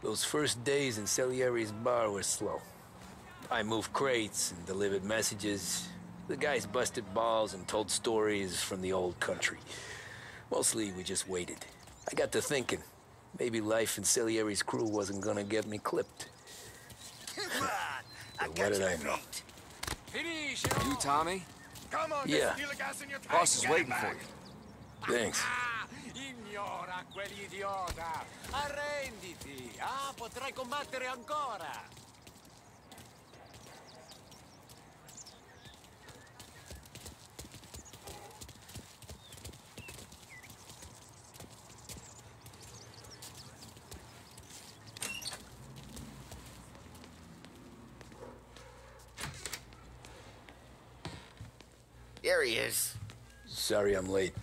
Those first days in Salieri's bar were slow. I moved crates and delivered messages. The guys busted balls and told stories from the old country. Mostly, we just waited. I got to thinking, maybe life in Salieri's crew wasn't gonna get me clipped. But what did I know? You, Tommy? Come on, yeah. Boss is waiting for you. Thanks. Ignora quell'idiota! Arrenditi! Potrai combattere ancora! There he is. Sorry I'm late.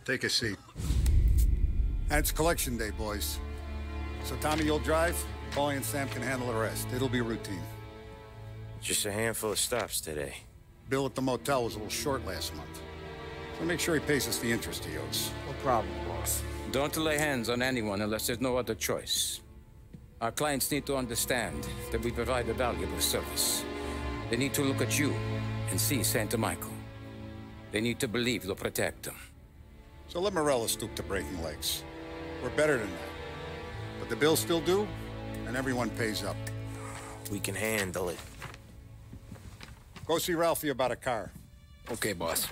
Take a seat. And it's collection day, boys. So Tommy, you'll drive. Paulie and Sam can handle the rest. It'll be routine. Just a handful of stops today. Bill at the motel was a little short last month. So make sure he pays us the interest he owes. No problem, boss. Don't lay hands on anyone unless there's no other choice. Our clients need to understand that we provide a valuable service. They need to look at you and see Santa Michael. They need to believe you'll protect them. So let Morella stoop to breaking legs. We're better than that. But the bill's still due, and everyone pays up. We can handle it. Go see Ralphie about a car. Okay, boss.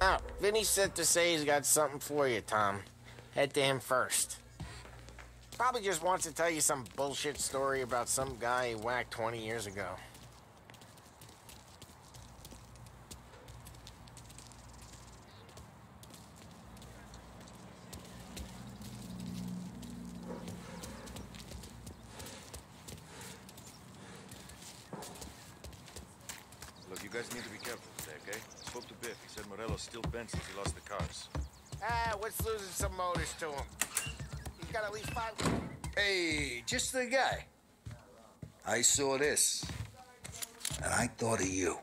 Oh, Vinny sent to say he's got something for you, Tom. Head to him first. Probably just wants to tell you some bullshit story about some guy he whacked 20 years ago. Look, you guys need to be careful today, okay? I spoke to Biff. He said Morello's still bent since he lost the cars. What's losing some motors to him? He's got at least 5... Hey, just the guy. I saw this, and I thought of you.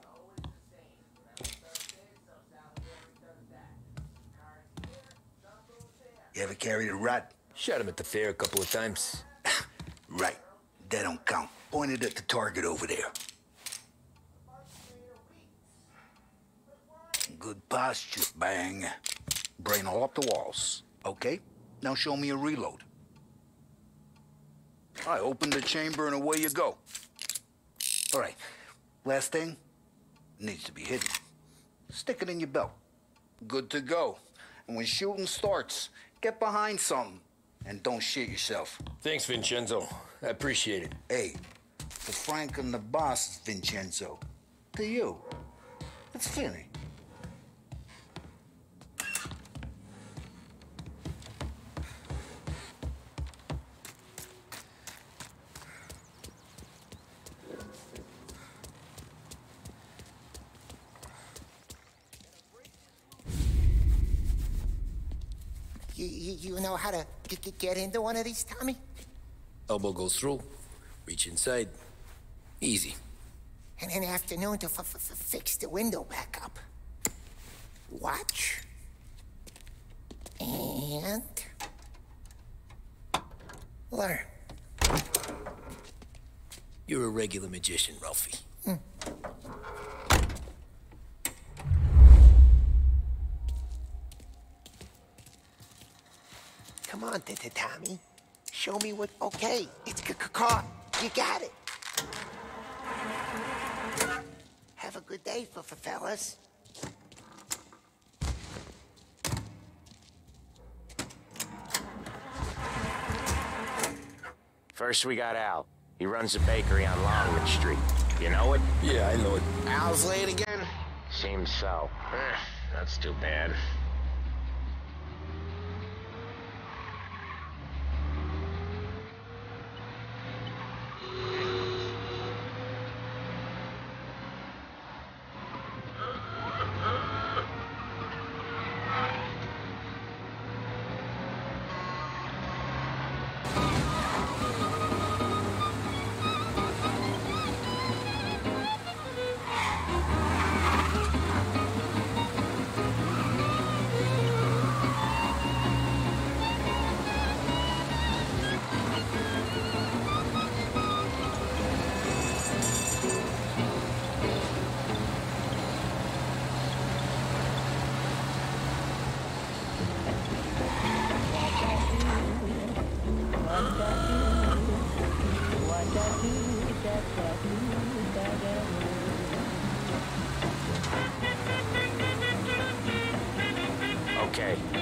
You ever carried a rod? Shot him at the fair a couple of times. Right. That don't count. Pointed at the target over there. Good posture, bang. Brain all up the walls. Okay, now show me a reload. I open the chamber and away you go. All right, last thing, needs to be hidden. Stick it in your belt. Good to go. And when shooting starts, get behind something and don't shit yourself. Thanks, Vincenzo. I appreciate it. Hey, to Frank and the boss, Vincenzo. To you, it's Vinny. You know how to get into one of these, Tommy? Elbow goes through, reach inside. Easy. And an afternoon to fix the window back up. Watch. And... learn. You're a regular magician, Ralphie. Come on, Tommy. Show me what... Okay, it's caught. You got it. Have a good day, fellas. First we got Al. He runs a bakery on Longwood Street. You know it? Yeah, I know it. Al's late again? Seems so. That's too bad.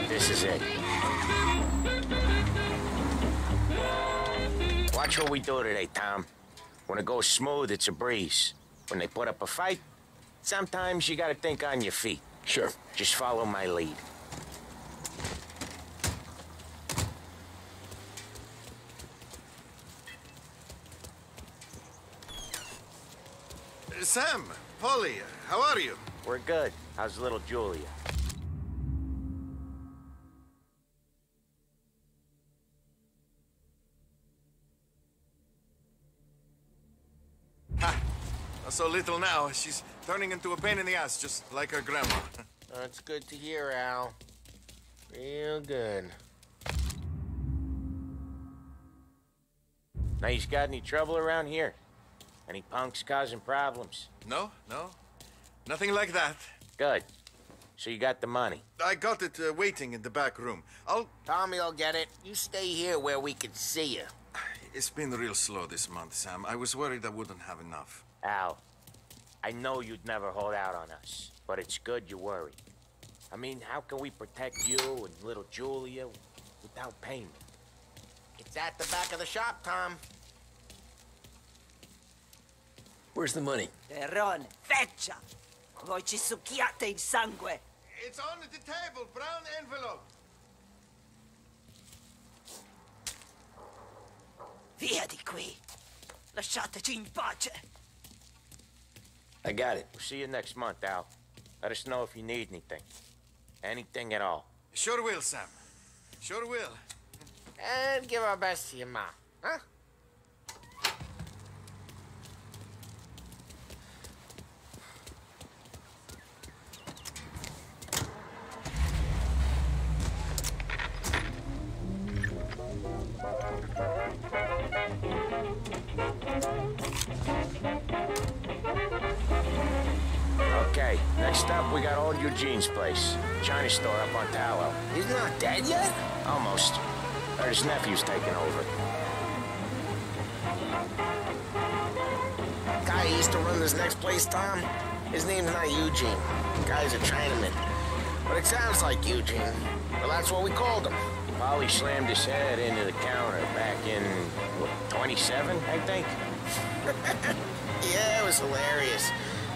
This is it. Watch what we do today, Tom. When it goes smooth, it's a breeze. When they put up a fight, sometimes you gotta think on your feet. Sure. Just follow my lead. Sam, Polly, how are you? We're good. How's little Julia? Ha! Not so little now. She's turning into a pain in the ass, just like her grandma. That's good to hear, Al. Real good. Now, you got any trouble around here? Any punks causing problems? No. Nothing like that. Good. So you got the money? I got it waiting in the back room. Tommy will get it. You stay here where we can see you. It's been real slow this month, Sam. I was worried I wouldn't have enough. Al, I know you'd never hold out on us, but it's good you worry. I mean, how can we protect you and little Julia without payment? It's at the back of the shop, Tom. Where's the money? Terrone, feccia! Voi ci succhiate il sangue! It's on the table, brown envelope. Via di qui! Lasciateci in pace! I got it. We'll see you next month, Al. Let us know if you need anything. Anything at all. Sure will, Sam. Sure will. And give our best to your mom, huh? Okay, next up we got old Eugene's place. China store up on Tallow. He's not dead yet? Almost. Heard his nephew's taking over. Guy who used to run this next place, Tom? His name's not Eugene. Guy's a Chinaman. But it sounds like Eugene. Well, that's what we called him. Polly slammed his head into the counter back in, what, 27, I think? Yeah, it was hilarious.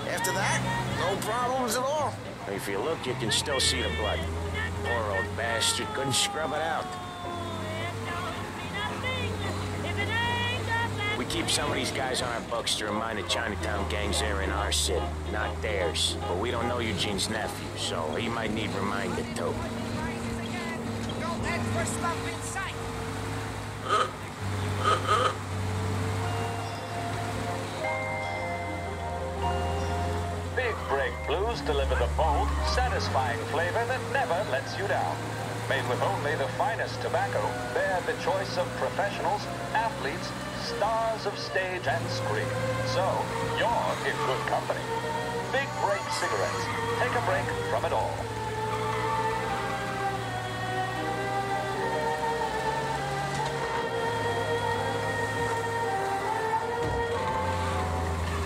After that, no problems at all. If you look, you can still see the blood. Poor old bastard couldn't scrub it out. We keep some of these guys on our books to remind the Chinatown gangs they're in our city, not theirs. But we don't know Eugene's nephew, so he might need reminded too. Don't let for stuff in sight! Big Break Blues deliver the bold, satisfying flavor that never lets you down. Made with only the finest tobacco, they're the choice of professionals, athletes, stars of stage and screen. So, you're in good company. Big Break cigarettes. Take a break from it all.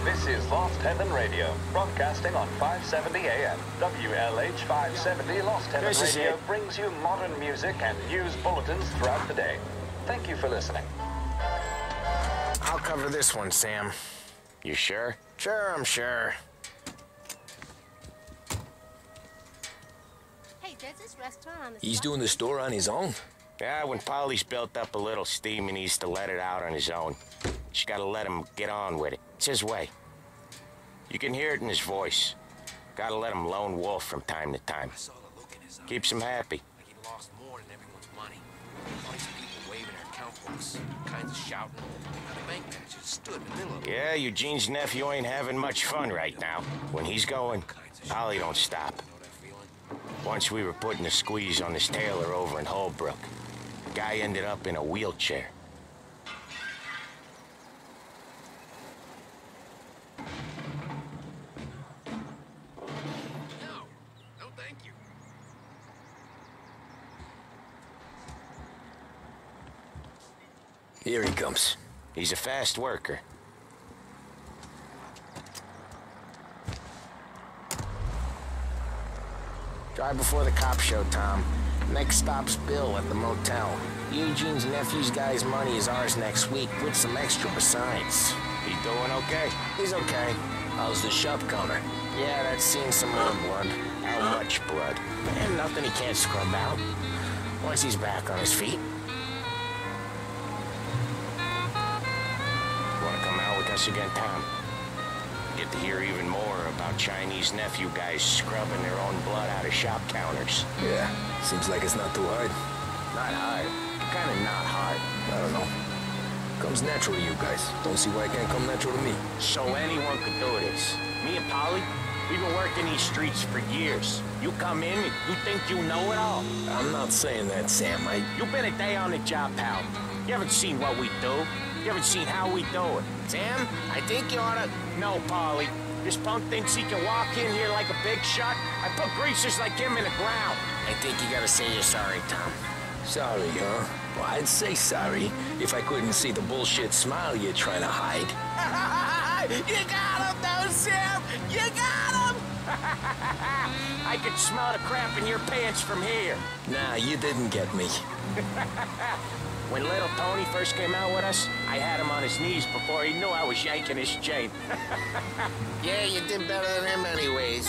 This is Lost Heaven Radio, broadcasting on 570 AM. WLH 570 Lost Heaven Radio brings you modern music and news bulletins throughout the day. Thank you for listening. I'll cover this one, Sam. You sure? Sure, I'm sure. Hey, there's this restaurant on the He's doing the store on his own? Yeah, when Polly's built up a little steam, he needs to let it out on his own. Just gotta let him get on with it. It's his way. You can hear it in his voice. Gotta let him lone wolf from time to time. Keeps him happy. Like he lost more than everyone's money. All these people waving their account books, kinds of shouting. The bank manager stood in the middle of it. Yeah, Eugene's nephew ain't having much fun right now. When he's going, Polly don't stop. Once we were putting a squeeze on this tailor over in Holbrook. Guy ended up in a wheelchair. No, thank you. Here he comes. He's a fast worker. Drive before the cops show, Tom. Next stop's Bill at the motel. Eugene's nephew's guy's money is ours next week, with some extra besides. He doing okay? He's okay. How's the shop counter? Yeah, that's seen some more blood. How much blood? And nothing he can't scrub out. Once he's back on his feet. Wanna come out with us again, Tom? Get to hear even more about Chinese nephew guys scrubbing their own blood out of shop counters. Yeah, seems like it's not too hard. Not hard. Kinda not hard. I don't know. Comes natural to you guys. Don't see why it can't come natural to me. So anyone could do this. Me and Polly, we've been working these streets for years. You come in and you think you know it all. I'm not saying that, Sam. You've been a day on the job, pal. You haven't seen what we do. You haven't seen how we do it. Sam, I think you oughta... No, Polly. This punk thinks he can walk in here like a big shot. I put greasers like him in the ground. I think you gotta say you're sorry, Tom. Sorry, huh? Well, I'd say sorry if I couldn't see the bullshit smile you're trying to hide. You got him, though, Sam! You got him! I could smell the crap in your pants from here. Nah, you didn't get me. When little Tony first came out with us, I had him on his knees before he knew I was yanking his chain. Yeah, you did better than him anyways.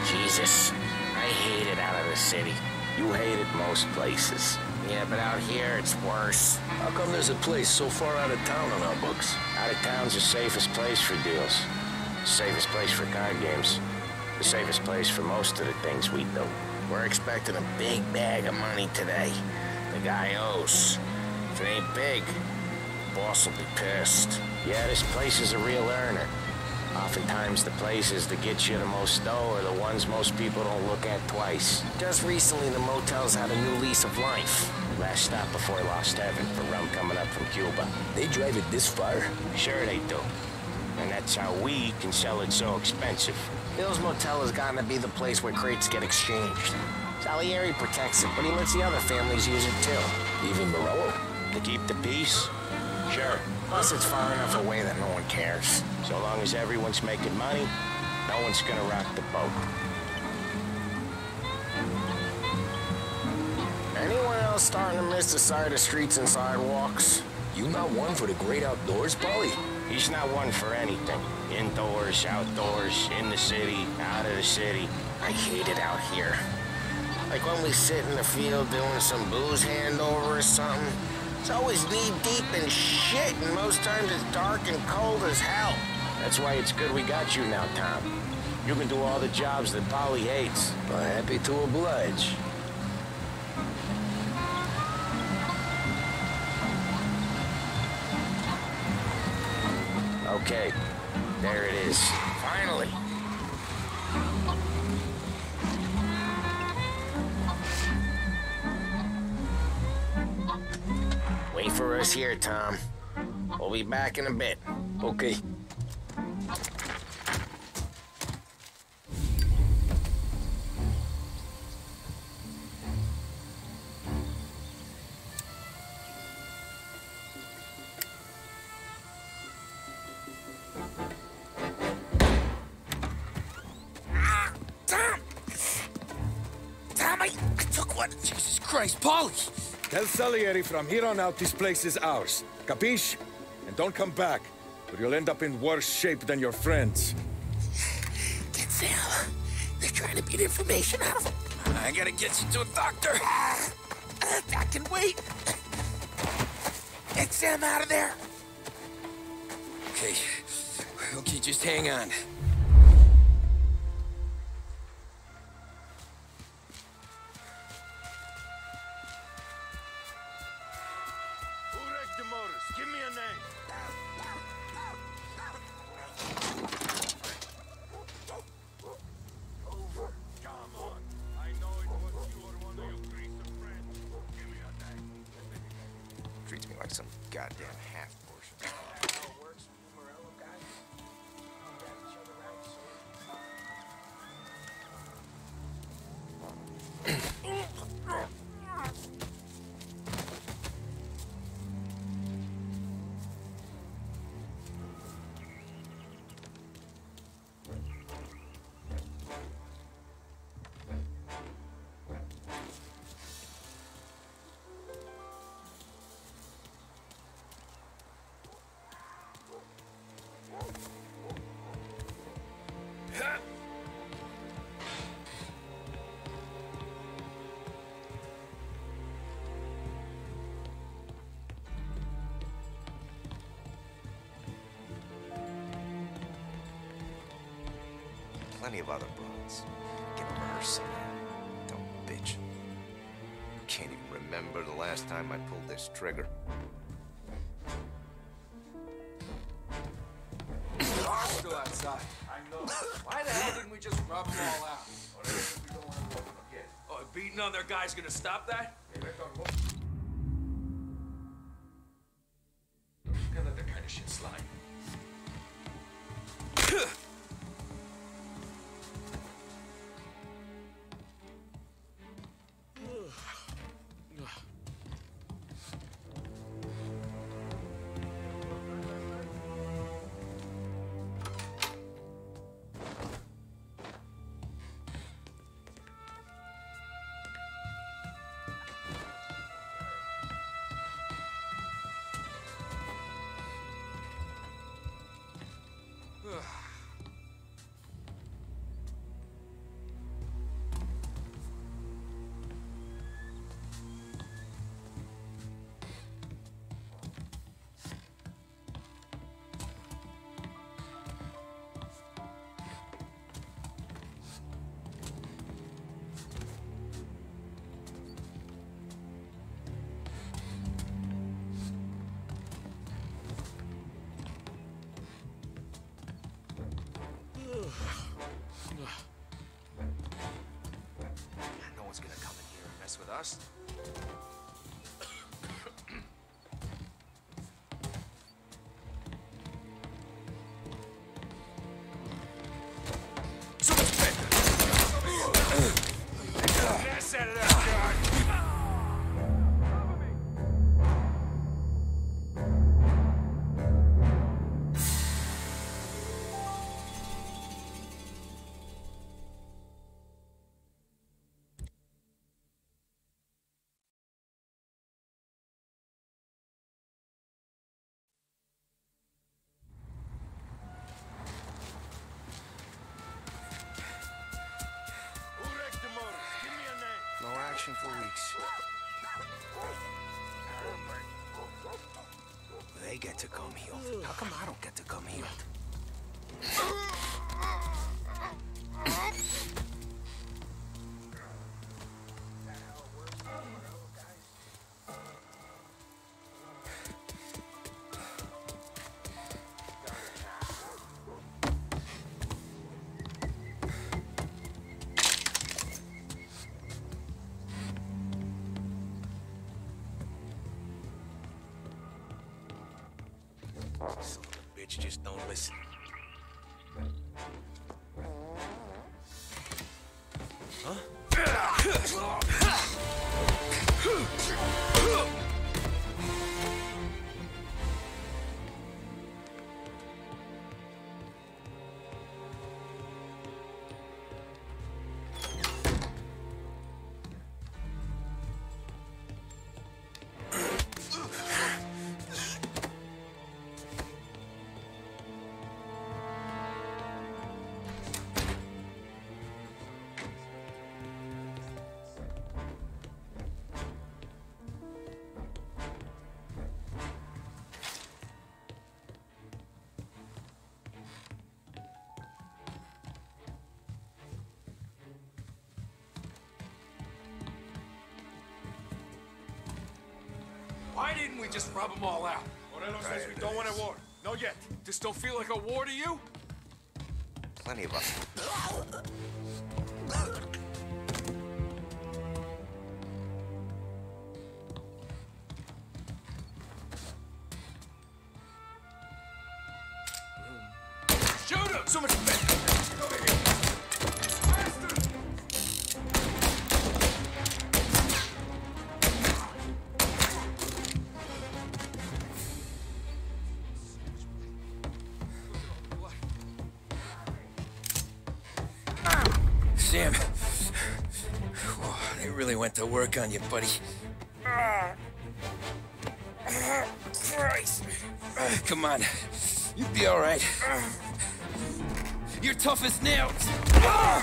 Jesus, I hate it out of the city. You hate it most places. Yeah, but out here, it's worse. How come there's a place so far out of town on our books? Out of town's the safest place for deals. The safest place for card games. The safest place for most of the things we do. We're expecting a big bag of money today. The guy owes. If it ain't big, the boss will be pissed. Yeah, this place is a real earner. Oftentimes the places that get you the most dough are the ones most people don't look at twice. Just recently, the motel's had a new lease of life. Last stop before Lost Heaven for rum coming up from Cuba. They drive it this far? Sure they do. And that's how we can sell it so expensive. Bill's Motel has gotten to be the place where crates get exchanged. Salieri protects it, but he lets the other families use it too. Even Morello? To keep the peace? Sure. Plus, it's far enough away that no one cares. So long as everyone's making money, no one's gonna rock the boat. Anyone else starting to miss the side of streets and sidewalks? You not one for the great outdoors, Polly? He's not one for anything. Indoors, outdoors, in the city, out of the city. I hate it out here. Like when we sit in the field doing some booze handover or something. It's always knee-deep in shit, and most times it's dark and cold as hell. That's why it's good we got you now, Tom. You can do all the jobs that Polly hates. Well, happy to oblige. Okay, there it is. Finally. Wait for us here, Tom. We'll be back in a bit. Okay. Tommy, I took one. Jesus Christ, Polly! Tell Salieri from here on out this place is ours. Capiche? And don't come back, or you'll end up in worse shape than your friends. Get Sam. They're trying to beat information out of him. I gotta get you to a doctor. I can wait. Get Sam out of there. Okay. Okay, just hang on. Give me a name. Over. Come on. I know it was you or one of your greaser friends. Give me a name. Treats me like some goddamn half-portion. Plenty of other broads. Get over her somehow. Don't bitch. Can't even remember the last time I pulled this trigger. Still outside. I know. Why the hell didn't we just rub them all out? Oh, beating on their guy's gonna stop that? Can't let that kind of shit slide. No one's gonna come in here and mess with us. That's out of that guard. No action for weeks. They get to come healed. How come I don't get to come healed? Son of a bitch, just don't listen. Huh? Why didn't we just rub them all out? Morello says we don't want a war. Not yet. This don't feel like a war to you? Plenty of us. Shoot him! So much better! Sam. They really went to work on you, buddy. Christ. Come on. You'll be all right. You're tough as nails. Oh,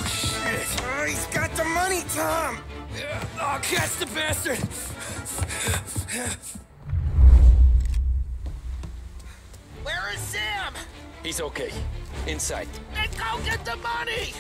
shit. He's got the money, Tom. I'll catch the bastard. Where's Sam? He's okay. Inside. Then go get the money!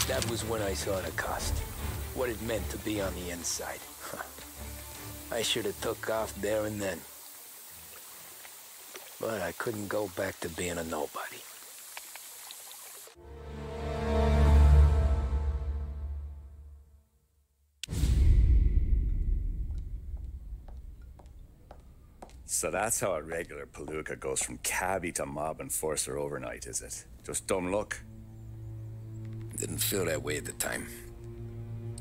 That was when I saw the cost. What it meant to be on the inside. I should have took off there and then. But I couldn't go back to being a nobody. So that's how a regular palooka goes from cabbie to mob enforcer overnight, is it? Just dumb luck? Didn't feel that way at the time.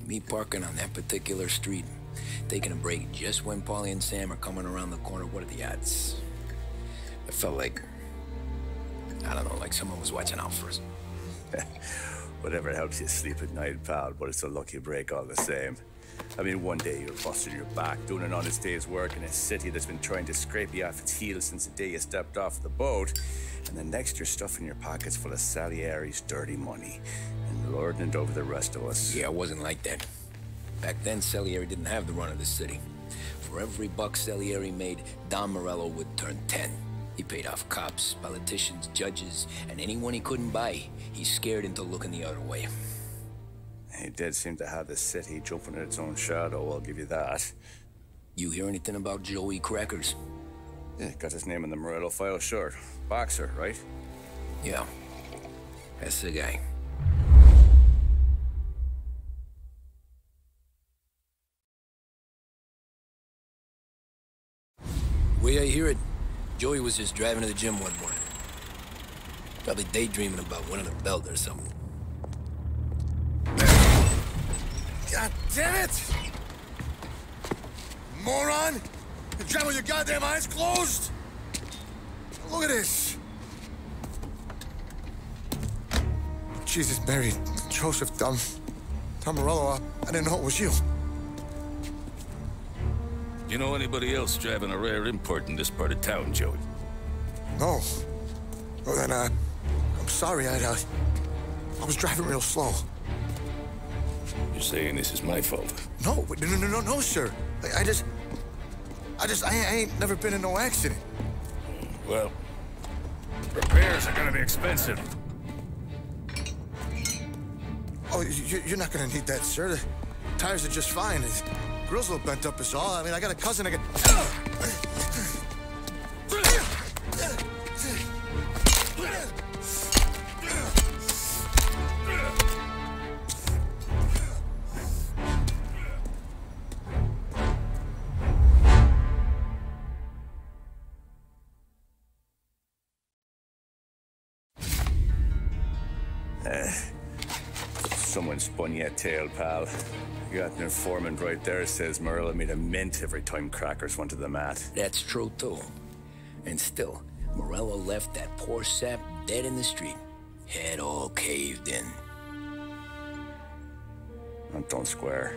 Me parking on that particular street, taking a break just when Paulie and Sam are coming around the corner, what are the odds? I felt like, I don't know, like someone was watching out for us. Whatever helps you sleep at night, pal, but it's a lucky break all the same. I mean, one day you're busting your back, doing an honest day's work in a city that's been trying to scrape you off its heels since the day you stepped off the boat, and the next you're stuffing your pockets full of Salieri's dirty money and lording it over the rest of us. Yeah, it wasn't like that. Back then, Salieri didn't have the run of the city. For every buck Salieri made, Don Morello would turn 10. He paid off cops, politicians, judges, and anyone he couldn't buy, he scared into looking the other way. He did seem to have the city jumping in its own shadow, I'll give you that. You hear anything about Joey Crackers? Yeah, got his name in the Morello file, sure. Boxer, right? Yeah, that's the guy. The way I hear it, Joey was just driving to the gym one morning. Probably daydreaming about winning a belt or something. God damn it! Moron! You're driving with your goddamn eyes closed? Look at this! Jesus, Mary, Joseph, Tom Morello, I didn't know it was you. You know anybody else driving a rare import in this part of town, Joey? No. Well, then, I'm sorry, I was driving real slow. You're saying this is my fault? No, no, sir. I ain't never been in no accident. Well, repairs are gonna be expensive. Oh, you're not gonna need that, sir. The tires are just fine. The grill's a little bent up is all. I mean, I got a cousin I can... Someone spun you a tale, pal. You got an informant right there says Morello made a mint every time Crackers went to the mat. That's true, too. And still, Morello left that poor sap dead in the street. Head all caved in. Don't square.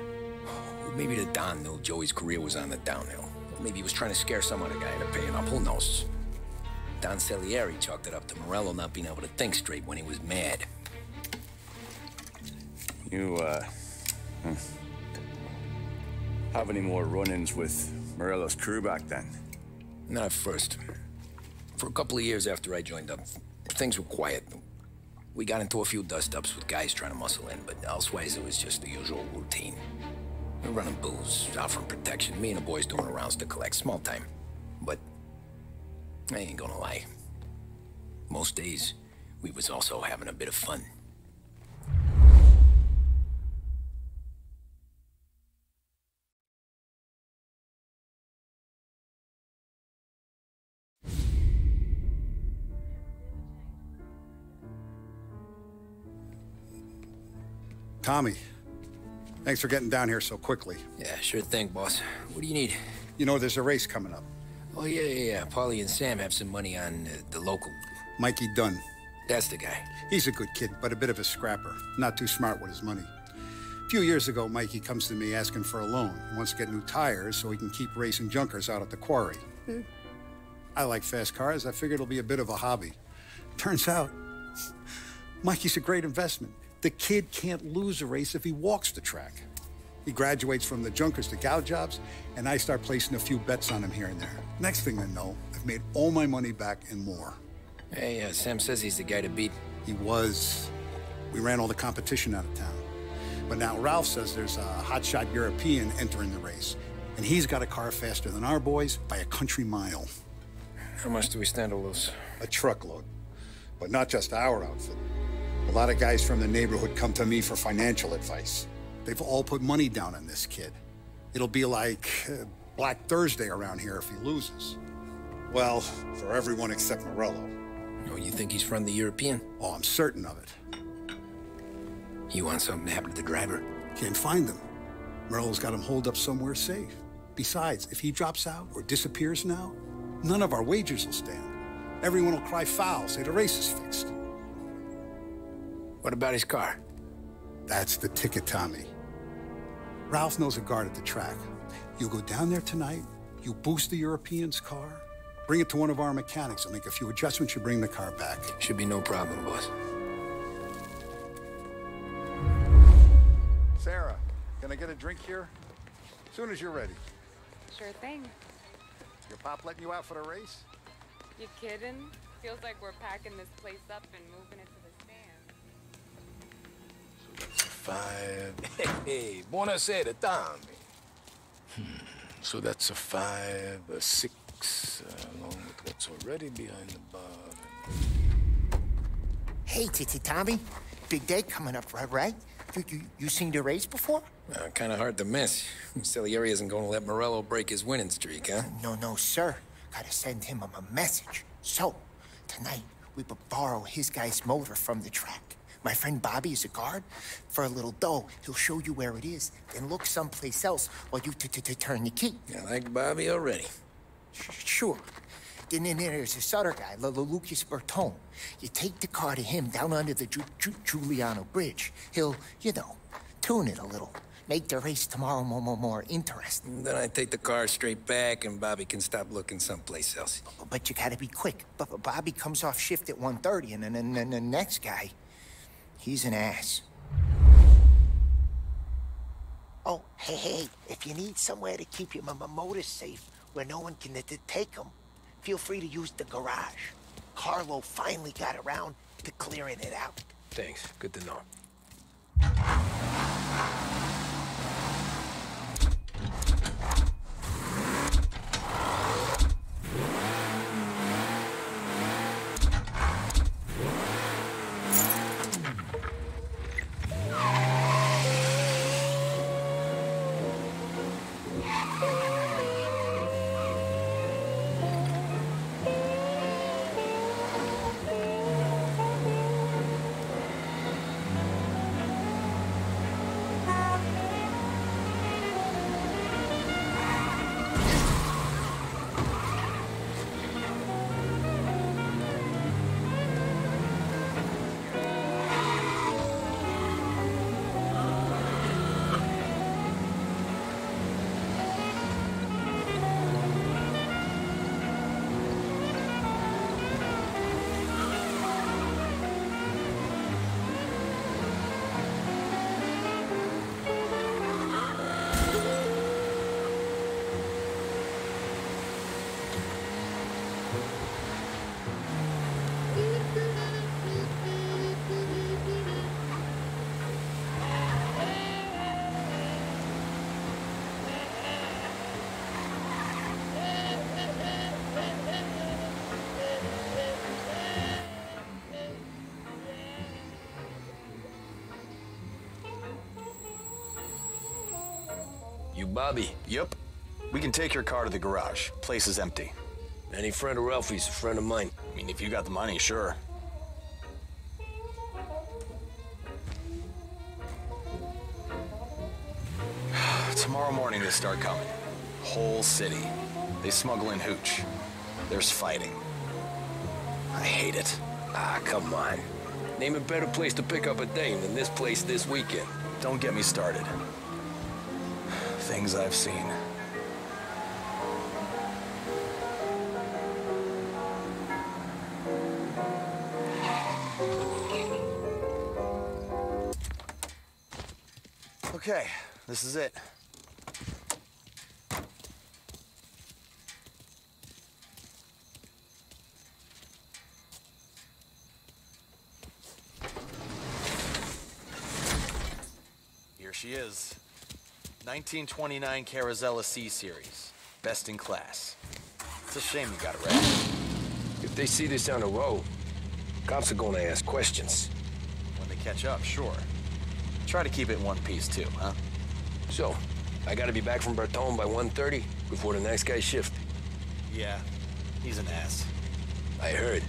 Well, maybe the Don knew Joey's career was on the downhill. Maybe he was trying to scare some other guy into paying up. Who knows? Don Salieri chalked it up to Morello not being able to think straight when he was mad. You, have any more run-ins with Morello's crew back then? Not at first. For a couple of years after I joined up, things were quiet. We got into a few dust-ups with guys trying to muscle in, but elsewise it was just the usual routine. We're running booze, out from protection, me and the boys doing rounds to collect, small time. But I ain't gonna lie. Most days, we was also having a bit of fun. Tommy, thanks for getting down here so quickly. Yeah, sure thing, boss. What do you need? You know, there's a race coming up. Oh, yeah. Paulie and Sam have some money on the local. Mikey Dunn. That's the guy. He's a good kid, but a bit of a scrapper. Not too smart with his money. A few years ago, Mikey comes to me asking for a loan. He wants to get new tires so he can keep racing junkers out at the quarry. I like fast cars. I figured it'll be a bit of a hobby. Turns out, Mikey's a great investment. The kid can't lose a race if he walks the track. He graduates from the junkers to gal jobs, and I start placing a few bets on him here and there. Next thing I know, I've made all my money back and more. Hey, Sam says he's the guy to beat. He was. We ran all the competition out of town. But now Ralph says there's a hotshot European entering the race, and he's got a car faster than our boys by a country mile. How much do we stand to lose? A truckload. But not just our outfit. A lot of guys from the neighborhood come to me for financial advice. They've all put money down on this kid. It'll be like Black Thursday around here if he loses. Well, for everyone except Morello. Oh, you think he's from the European? Oh, I'm certain of it. You want something to happen to the driver? Can't find him. Morello's got him holed up somewhere safe. Besides, if he drops out or disappears now, none of our wagers will stand. Everyone will cry foul, say the race is fixed. What about his car? That's the ticket, Tommy. Ralph knows a guard at the track. You go down there tonight, you boost the European's car, bring it to one of our mechanics, and make a few adjustments, you bring the car back. Should be no problem, boss. Sarah, can I get a drink here? As soon as you're ready. Sure thing. Your pop letting you out for the race? You kidding? Feels like we're packing this place up and moving it to the stand. So that's a 5. Hey, buonasera, Tommy. So that's a 5, a 6, along with what's already behind the bar. Hey, Tommy. Big day coming up, right? You seen the race before? Kind of hard to miss. Salieri isn't going to let Morello break his winning streak, huh? No, sir. Gotta send him a message. So, tonight, we will borrow his guy's motor from the track. My friend Bobby is a guard. For a little dough, he'll show you where it is, then look someplace else while you turn the key. I like Bobby already. Sure. Then there's this other guy, Lucas Bertone. You take the car to him down under the Giuliano Bridge. He'll, tune it a little. Make the race tomorrow more interesting. Then I take the car straight back and Bobby can stop looking someplace else. But you gotta be quick. Bobby comes off shift at 1:30, and then the next guy, he's an ass. Oh, hey, if you need somewhere to keep your motor safe where no one can take them, feel free to use the garage. Carlo finally got around to clearing it out. Thanks. Good to know. You Bobby? Yep. We can take your car to the garage. Place is empty. Any friend of Ralphie's a friend of mine. I mean, if you got the money, sure. Tomorrow morning they start coming. Whole city. They smuggle in hooch. There's fighting. I hate it. Ah, come on. Name a better place to pick up a dame than this place this weekend. Don't get me started. Things I've seen. Okay, this is it. Here she is. 1929 Carazella C series. Best in class. It's a shame you got it right. If they see this on the road, cops are gonna ask questions. When they catch up, sure. Try to keep it in one piece too, huh? So, I gotta be back from Bertone by 1:30 before the next guy's shift. Yeah, he's an ass. I heard.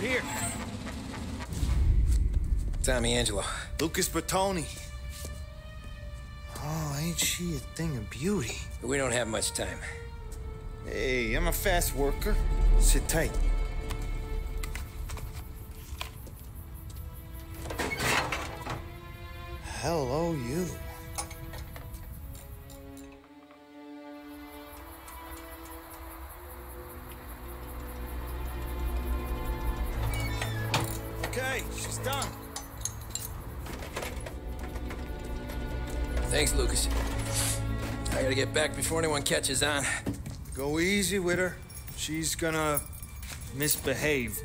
here. Tommy Angelo. Lucas Bertoni. Oh, ain't she a thing of beauty? We don't have much time. Hey, I'm a fast worker. Sit tight. Hello, you. Okay, she's done. Thanks, Lucas. I gotta get back before anyone catches on. Go easy with her. She's gonna misbehave.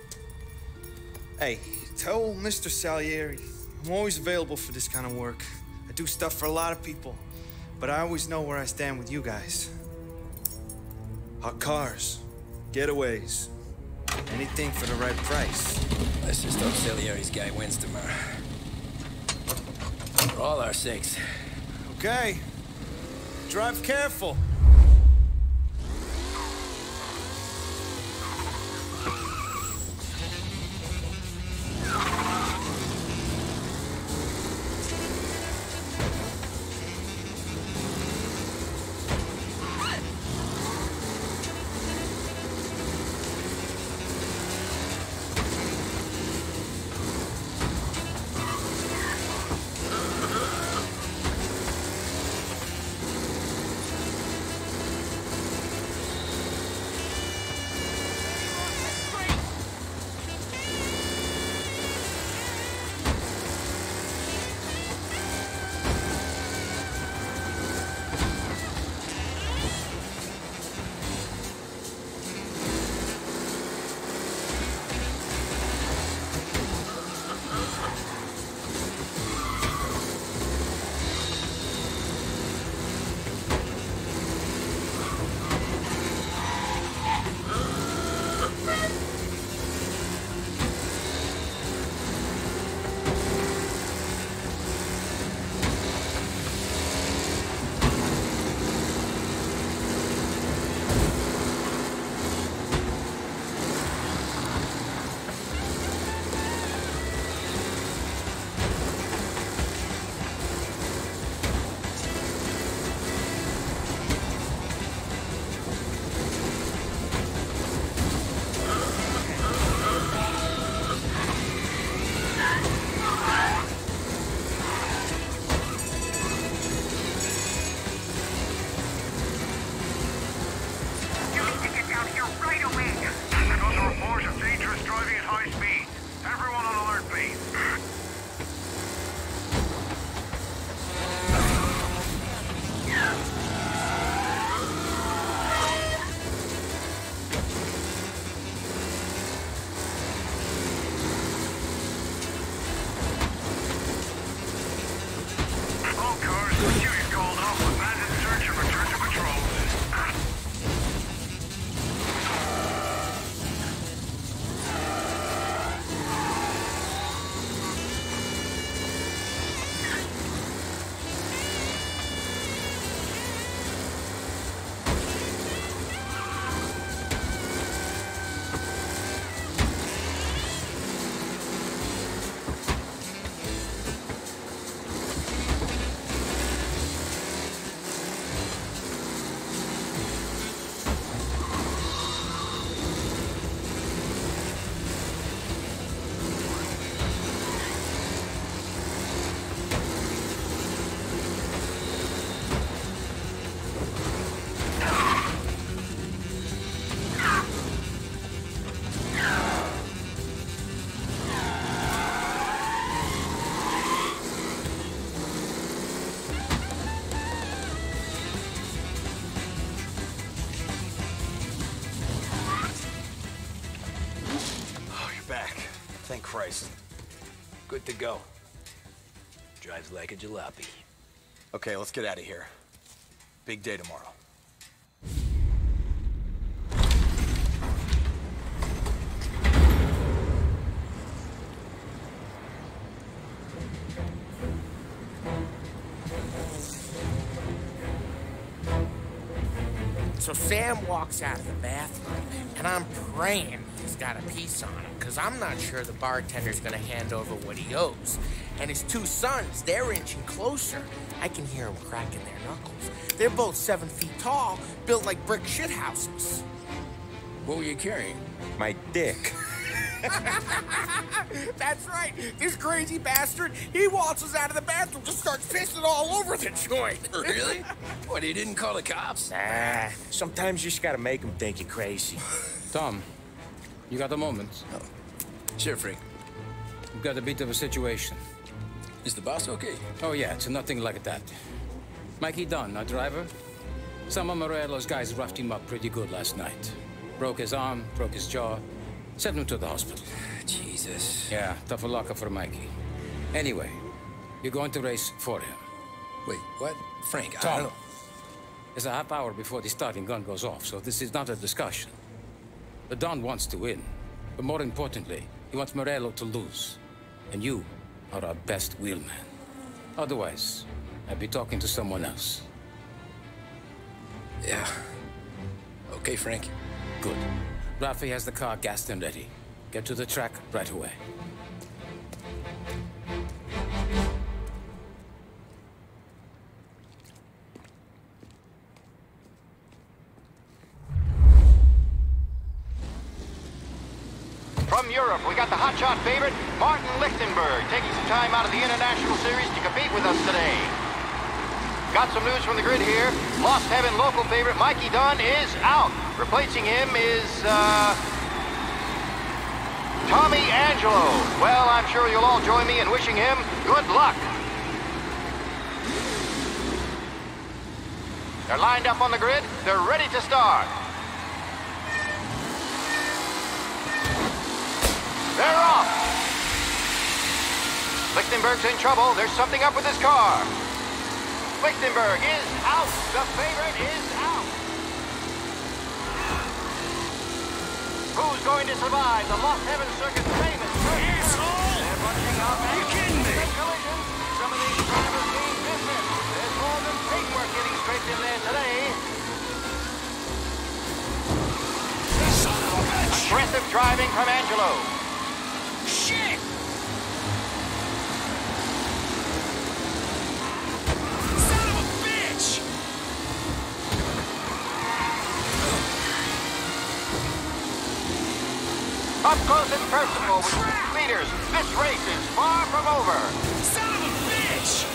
Hey, tell Mr. Salieri I'm always available for this kind of work. I do stuff for a lot of people, but I always know where I stand with you guys. Hot cars, getaways, anything for the right price. Let's just hope Salieri's guy wins tomorrow. For all our sakes. Okay. Drive careful. Thank Christ. Good to go. Drives like a jalopy. Okay, let's get out of here. Big day tomorrow. So Sam walks out of the bathroom, and I'm praying he's got a piece on him, because I'm not sure the bartender's gonna hand over what he owes. And his two sons, they're inching closer. I can hear them cracking their knuckles. They're both 7 feet tall, built like brick shithouses. What were you carrying? My dick. That's right. This crazy bastard, he waltzes out of the bathroom, just starts pissing all over the joint. Really? What, he didn't call the cops? Nah, sometimes you just gotta make them think you're crazy. Tom, you got a moment? Oh. Sure, Frank. We've got a bit of a situation. Is the boss okay? Oh, yeah, it's nothing like that. Mikey Dunn, our driver. Some of Morello's guys roughed him up pretty good last night. Broke his arm, broke his jaw. Sent him to the hospital. Jesus. Yeah, tough luck for Mikey. Anyway, you're going to race for him. Wait, what? Frank, I Tom, don't know. It's a half hour before the starting gun goes off, so this is not a discussion. The Don wants to win, but more importantly, he wants Morello to lose. And you are our best wheelman. Otherwise, I'd be talking to someone else. Yeah. Okay, Frank. Good. Rafi has the car gassed and ready. Get to the track right away. From Europe, we got the hotshot favorite, Martin Lichtenberg, taking some time out of the International Series to compete with us today. Got some news from the grid here. Lost Heaven local favorite Mikey Dunn is out. Replacing him is, Tommy Angelo. Well, I'm sure you'll all join me in wishing him good luck. They're lined up on the grid. They're ready to start. They're off. Lichtenberg's in trouble. There's something up with his car. Lichtenberg is out. The favorite is out. Who's going to survive the Lost Heaven Circuit's famous asshole? They're bunching up. Are you kidding me? Collisions. Some of these drivers mean business. There's more than paintwork getting scraped in there today. Son of a bitch. Aggressive driving from Angelo. Shit! Up close and personal with leaders. This race is far from over. Son of a bitch!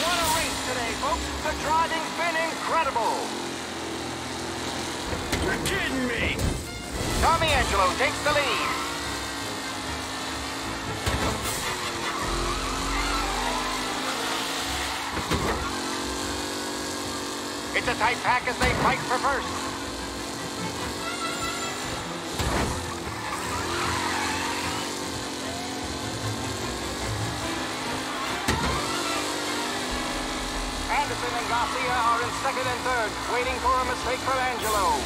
What a race today, folks. The driving's been incredible. You're kidding me. Tommy Angelo takes the lead. It's a tight pack as they fight for first. Anderson and Garcia are in second and third, waiting for a mistake from Angelo.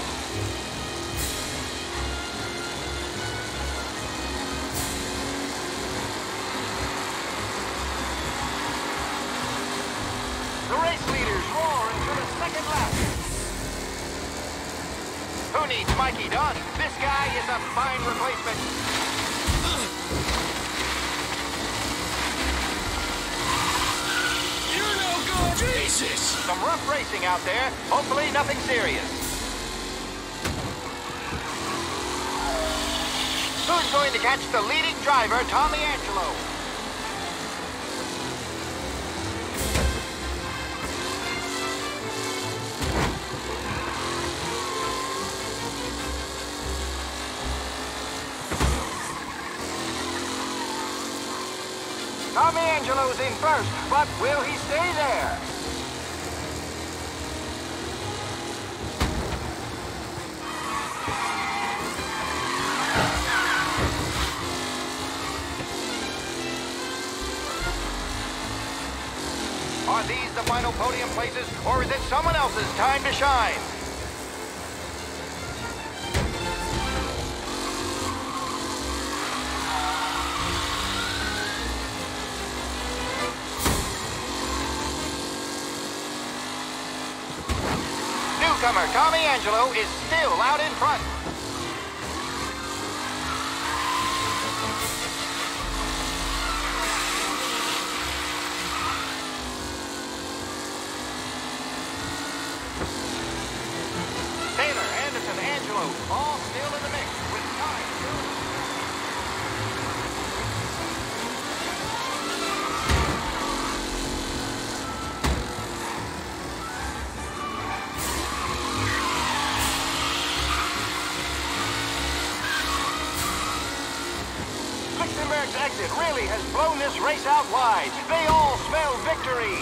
The race leaders roar into the second lap. Who needs Mikey Dunn? This guy is a fine replacement. You're no good. Jesus! Some rough racing out there. Hopefully nothing serious. Who's going to catch the leading driver, Tommy Angelo? Tommy Angelo's in first, but will he stay there? Are these the final podium places, or is it someone else's time to shine? newcomer, Tommy Angelo, is still out in front. Taylor, Anderson, Angelo, all still in the mix with time still in the Lichtenberg's exit really has blown this race out wide. They all smell victory.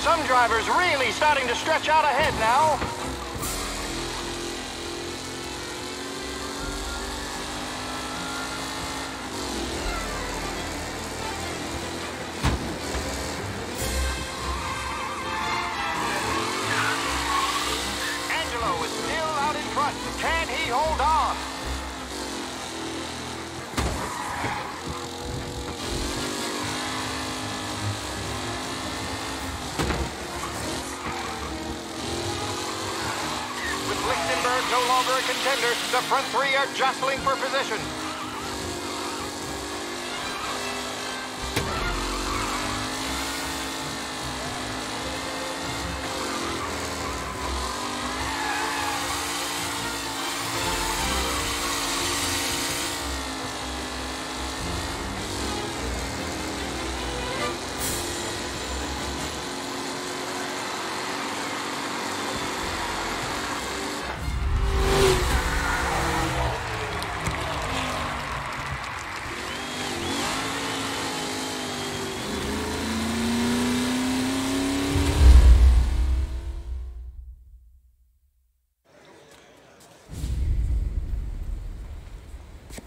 Some drivers really starting to stretch out ahead now. Angelo is still out in front. Can he hold on? Lichtenberg no longer a contender. The front three are jostling for position.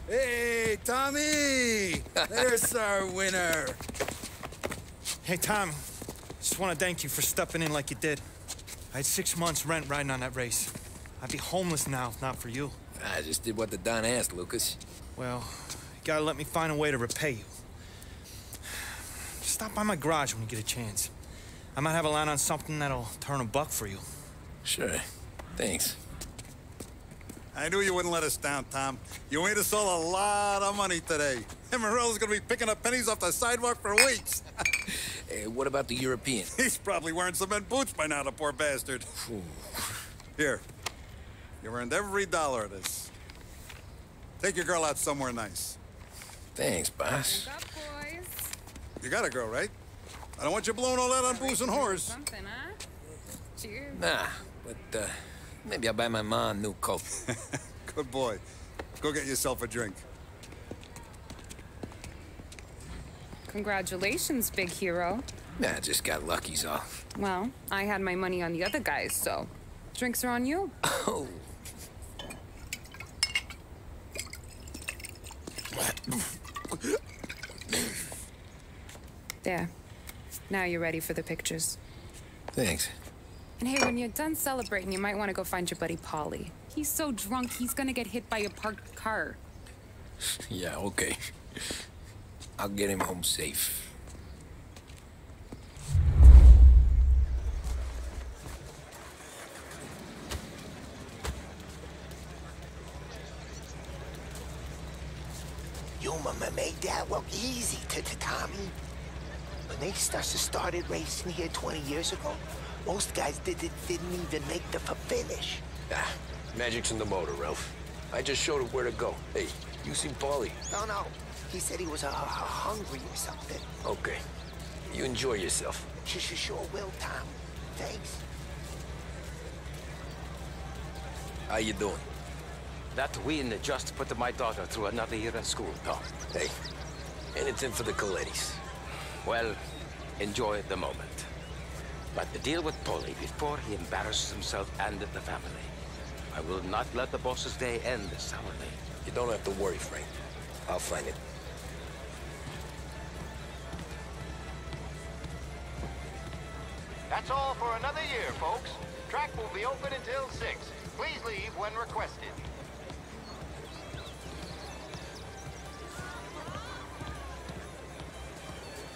Hey, Tommy! There's our winner. Hey, Tom. Just want to thank you for stepping in like you did. I had 6 months rent riding on that race. I'd be homeless now if not for you. I just did what the Don asked, Lucas. Well, you gotta let me find a way to repay you. Stop by my garage when you get a chance. I might have a line on something that'll turn $1 for you. Sure. Thanks. I knew you wouldn't let us down, Tom. You made us all a lot of money today. And Morello's gonna be picking up pennies off the sidewalk for weeks. Hey, what about the European? He's probably wearing cement boots by now, the poor bastard. Here. You earned every dollar of this. Take your girl out somewhere nice. Thanks, boss. Wake up, boys. You got a girl, right? I don't want you blowing all that on booze and whores. Something, huh? Cheers. Nah, but maybe I'll buy my mom a new coat. Good boy. Go get yourself a drink. Congratulations, big hero. Nah, just got lucky's all. Well, I had my money on the other guys, so drinks are on you. Oh. There. Now you're ready for the pictures. Thanks. And hey, when you're done celebrating, you might want to go find your buddy Paulie. He's so drunk, he's gonna get hit by a parked car. Yeah, okay. I'll get him home safe. Your mama made that look easy to Tommy. When they started racing here 20 years ago, most guys didn't even make the finish. Ah, magic's in the motor, Ralph. I just showed him where to go. Hey, you seen Paulie? No. He said he was hungry or something. Okay. You enjoy yourself. Sure will, Tom. Thanks. How you doing? That win just put my daughter through another year at school, Tom. Hey, anything for the Colettis. Well, enjoy the moment. But deal with Paulie before he embarrasses himself and the family. I will not let the boss's day end sourly. You don't have to worry, Frank. I'll find it. That's all for another year, folks. Track will be open until 6. Please leave when requested.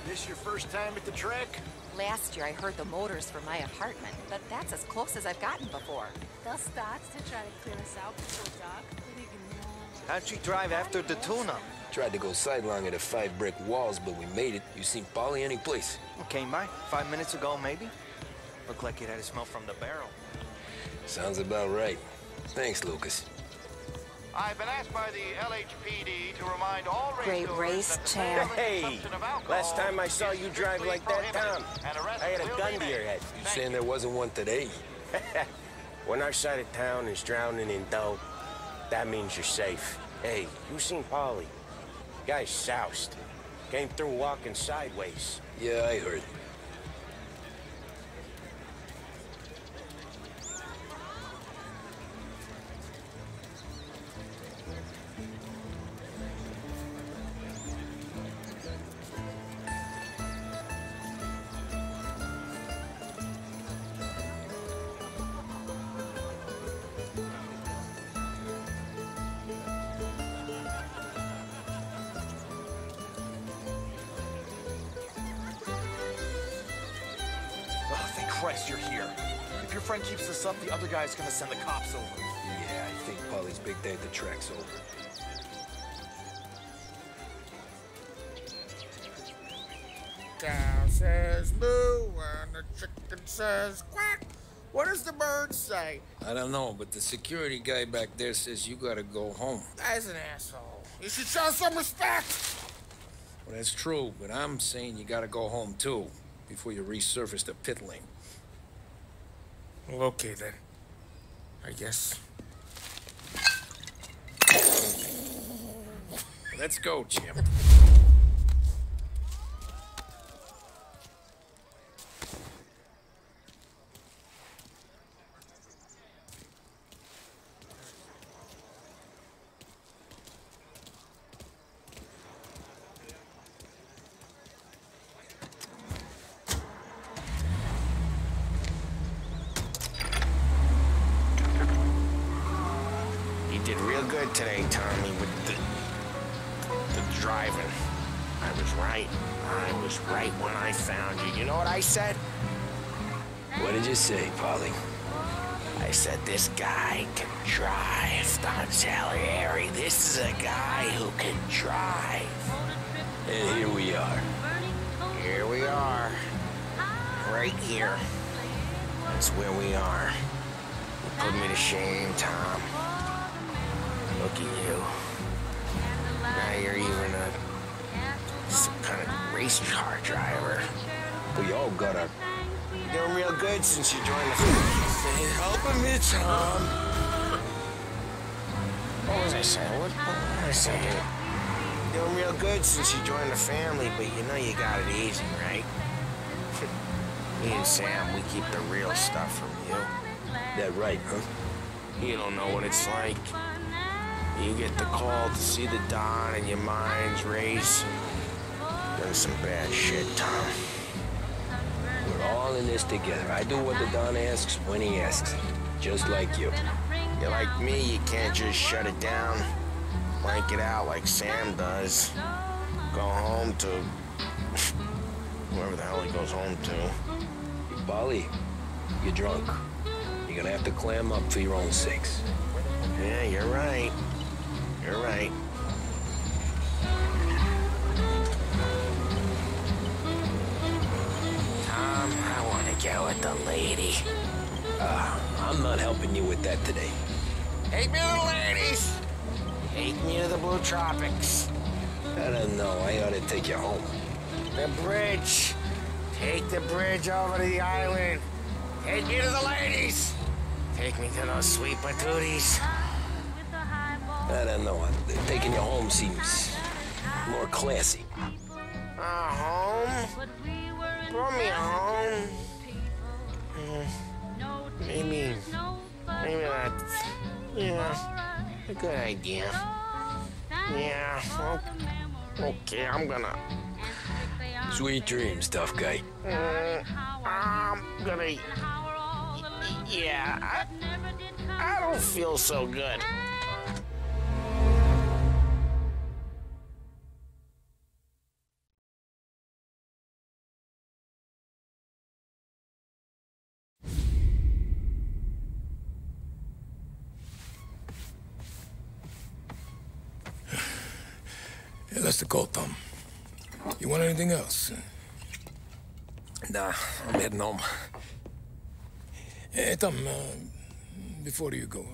This your first time at the track? Last year I heard the motors for my apartment, but that's as close as I've gotten before. They'll start to try to clear us out before dark. How'd you drive after the tune-up? Tried to go sidelong at the 5 brick walls, but we made it. You seen Polly any place? Came by 5 minutes ago, maybe. Looked like it had a smell from the barrel. Sounds about right. Thanks, Lucas. I've been asked by the LHPD to remind all Great race, champ. Hey, last time I saw you drive like that, Tom, I had a gun to your head. You saying there wasn't one today? When our side of town is drowning in dough, that means you're safe. Hey, you seen Polly? Guy's soused. Came through walking sideways. Yeah, I heard. Christ, you're here. If your friend keeps this up, the other guy's gonna send the cops over. Yeah, I think Polly's big day at the track's over. Cow says moo and the chicken says quack. What does the bird say? I don't know, but the security guy back there says you gotta go home. Guy's an asshole. You should show some respect. Well, that's true, but I'm saying you gotta go home too, before you resurface the pit lane. Well, okay then. I guess. Let's go, Jim. You did real good today, Tommy, with the driving. I was right. I was right when I found you. You know what I said? What did you say, Polly? I said, this guy can drive, Don Salieri. This is a guy who can drive. And here we are. Here we are. Right here. That's where we are. You put me to shame, Tom. Look at you. Now you're even some kind of race car driver. We all got our... You're doing real good since you joined the family. Helping me, Tom. What was I saying? What was I saying? Doing real good since you joined the family, but you know you got it easy, right? Me and Sam, we keep the real stuff from you. That right, huh? You don't know what it's like. You get the call to see the Don and your mind's race. Done some bad shit, Tom. We're all in this together. I do what the Don asks when he asks. Just like you. You're like me, you can't just shut it down. Blank it out like Sam does. Go home to... whoever the hell he goes home to. Polly, you're drunk. You're gonna have to clam up for your own sakes. Yeah, you're right. You're right. Tom, I want to get with the lady. I'm not helping you with that today. Take me to the ladies. Take me to the Blue Tropics. I don't know. I ought to take you home. The bridge. Take the bridge over to the island. Take me to the ladies. Take me to those sweet patooties. I don't know. Taking you home seems more classy. Home? Bring me home. Maybe that's, a good idea. Yeah, okay, I'm gonna... Sweet dreams, tough guy. I'm gonna Yeah, I don't feel so good. Hey, that's the call, Tom. You want anything else? Nah, I'm heading home. Hey, Tom, before you go,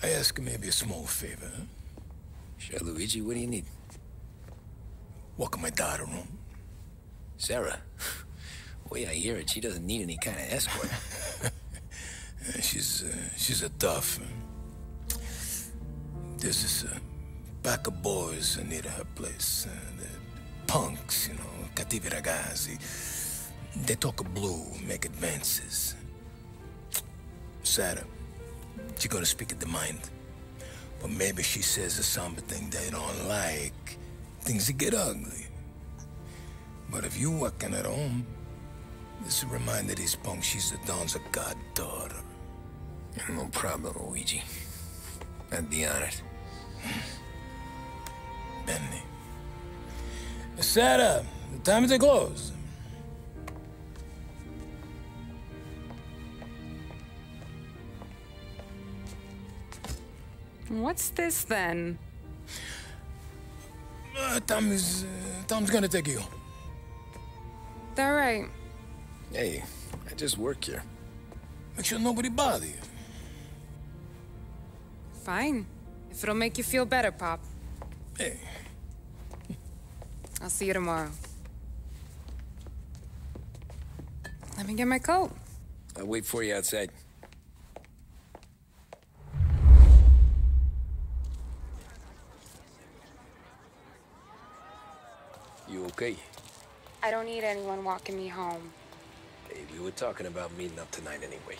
I ask maybe a small favor. Huh? Sure, Luigi, what do you need? Walk my daughter home. Sarah? The way I hear it, she doesn't need any kind of escort. She's a tough. There's this pack of boys near her place. The punks, you know, cattivi ragazzi. They talk blue, make advances. Sarah, she gonna speak at the mind. But maybe she says something they don't like. Things that get ugly. But if you working at home, this will remind these punks she's the Don's a goddaughter. No problem, Luigi. I'd be honored. Benny. Sarah, the time to close. What's this then? Tom's gonna take you. All right. Hey, I just work here. Make sure nobody bother you. Fine. If it'll make you feel better, Pop. Hey. I'll see you tomorrow. Let me get my coat. I'll wait for you outside. You okay? I don't need anyone walking me home. Hey, we were talking about meeting up tonight anyway.